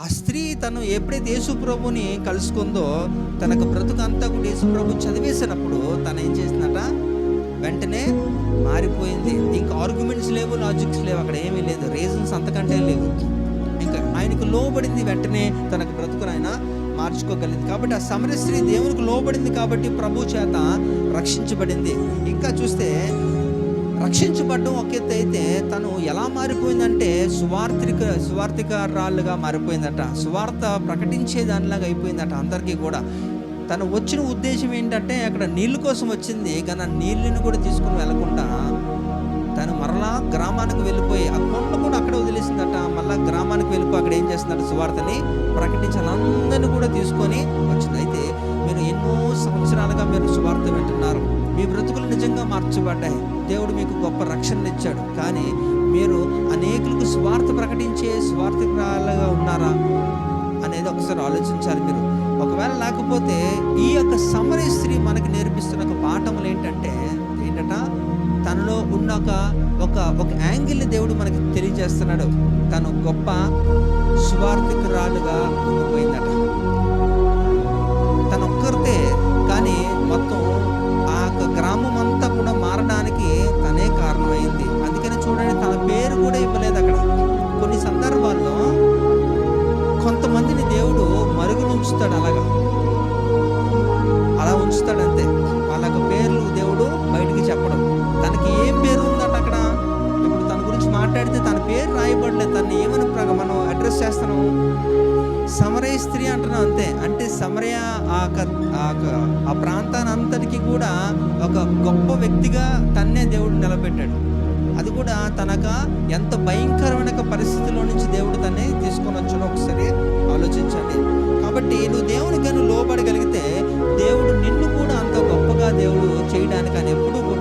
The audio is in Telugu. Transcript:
ఆ స్త్రీ తను ఎప్పుడైతే యేసు ప్రభుని కలుసుకుందో తనకు బ్రతుకంతా కూడా యేసు ప్రభు చదివేసినప్పుడు తను ఏం చేసిందట, వెంటనే మారిపోయింది. ఇంకా ఆర్గ్యుమెంట్స్ లేవు, లాజిక్స్ లేవు, అక్కడ ఏమీ లేదు, రీజన్స్ అంతకంటే లేవు. ఇంకా ఆయనకు లోబడింది, వెంటనే తనకు బ్రతుకును ఆయన మార్చుకోగలిగింది. కాబట్టి ఆ సమరయ స్త్రీ దేవునికి లోబడింది కాబట్టి ప్రభు చేత రక్షించబడింది. ఇంకా చూస్తే రక్షించబడడం ఒక ఎత్తు అయితే తను ఎలా మారిపోయిందంటే సువార్థికురాలుగా మారిపోయిందట. సువార్త ప్రకటించే దానిలాగా అయిపోయిందట అందరికీ కూడా. తను వచ్చిన ఉద్దేశం ఏంటంటే అక్కడ నీళ్ళ కోసం వచ్చింది, కానీ ఆ నీళ్ళని కూడా తీసుకుని వెళ్ళకుండా తను మరలా గ్రామానికి వెళ్ళిపోయి ఆ కొండ కూడా అక్కడ వదిలేసిందట. మళ్ళీ గ్రామానికి వెళ్ళిపోయి అక్కడ ఏం చేస్తుందట, సువార్తని ప్రకటించాలి, అందరినీ కూడా తీసుకొని వచ్చింది. అయితే మీరు ఎన్నో సంవత్సరాలుగా మీరు సువార్త వింటున్నారు, మీ బ్రతుకులు నిజంగా మార్చబడ్డాయి, దేవుడు మీకు గొప్ప రక్షణ ఇచ్చాడు, కానీ మీరు అనేకులకు సువార్త ప్రకటించే సువార్థికురాలుగా ఉన్నారా అనేది ఒకసారి ఆలోచించాలి మీరు. ఒకవేళ లేకపోతే ఈ యొక్క సమరయ స్త్రీ మనకి నేర్పిస్తున్న ఒక పాఠములు ఏంటంటే తనలో ఉన్న ఒక యాంగిల్ని దేవుడు మనకి తెలియజేస్తున్నాడు. తను గొప్ప సువార్థికురాలుగా ఉండిపోయిందట. తను ఒక్కరితే, కానీ మొత్తం ఆ గ్రామం అంతా కూడా మారడానికి తనే కారణమైంది. అందుకని చూడండి, తన పేరు కూడా ఇవ్వలేదు అక్కడ. కొన్ని సందర్భాల్లో కొంతమందిని దేవుడు మరుగున ఉంచుతాడు, అలా ఉంచుతాడు అంతే. వాళ్ళ పేర్లు దేవుడు బయటికి చెప్పడం. తనకి ఏం పేరు ఉందట అక్కడ, ఇప్పుడు తన గురించి మాట్లాడితే తన పేరు రాయబడలేదు. తను ఏమని మనం అడ్రస్ చేస్తాను, సమరయ స్త్రీ అంటున్నాం అంతే. అంటే సమరయ ఆ ప్రాంతాన్ని అంతటికి కూడా ఒక గొప్ప వ్యక్తిగా తన్నే దేవుడు నిలబెట్టాడు. అది కూడా తనక ఎంత భయంకరమైన పరిస్థితిలో నుంచి దేవుడు తన్నే తీసుకొని వచ్చాడో ఒకసారి ఆలోచించండి. కాబట్టి నువ్వు దేవునికి లోబడగలిగితే దేవుడు నిన్ను కూడా అంత గొప్పగా దేవుడు చేయడానికి అని ఎప్పుడూ కూడా